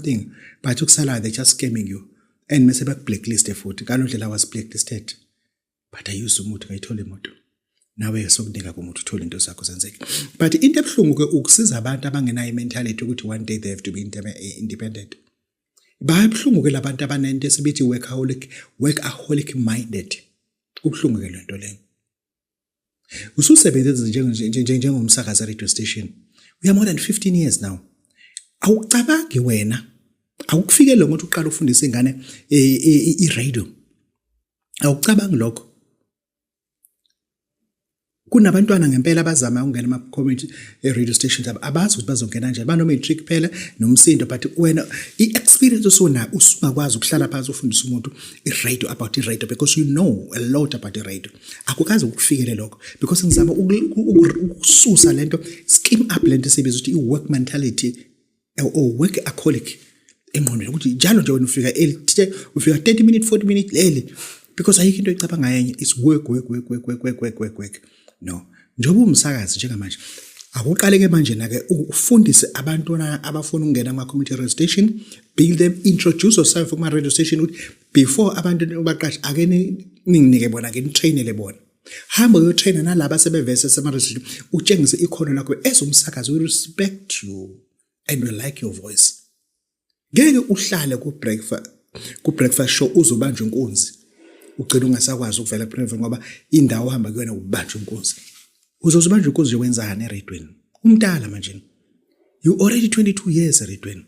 something but ukusala they just scamming you and mase blacklist futhi kalondlela was blacklisted but ayuze umuntu ngayithola imoto nawe sokunika kumuntu uthola into zakho zenzeke but into ebhlungu ke ukusiza abantu abangenayo mentality ukuthi one day they have to be independent bayabhlungu ke labantu abanento esibithi workaholic minded kubhlungu ke lento leyo ususebenza njengomsakazi radio station we are more than 15 years now awucabangi wena awukufikele ngokuthi uqala ufundise ingane i-radio awucabangi lokho kunabantwana ngempela abazama ukungena ama-community radio stations abazi ukuthi bazongena kanjani banomatric phela nomsindo but wena i-experience usungakwazi ukuhlala phansi ufundise umuntu i-radio about i-radio because you know a lot about i-radio akukazi ukufikele lokho because ngizama ukususa lento skim up lento esibiza ukuthi i-work mentality or workaholic engqondweni ukuthi njalo nje wena ufika ufika 30 minutes 40 minutes early because ayikho into ecabanga ngayenye it's work no njengoba umsakazi njengamanje akuqaleke manje na ke ufundise abantwana abafuna ukungena ama community radio station build them introduce yourself kuma radio station ukuthi before abantu baqasha ake ninginike bona ke nitrainele bona hamba uyotraina nalabo asebevese sema radio station utshengise ikhono lakho as umsakazi we respect you and we like your voice ngeke uhlale ku breakfast show uzobanjwa inkunzi ugcina ungasakwazi ukuvela private ngoba indawo ohamba kuyona ubanjwa inkunzi uzobanjwa inkunzi yokwenzana eredweni umntala manje you already 22 years eredweni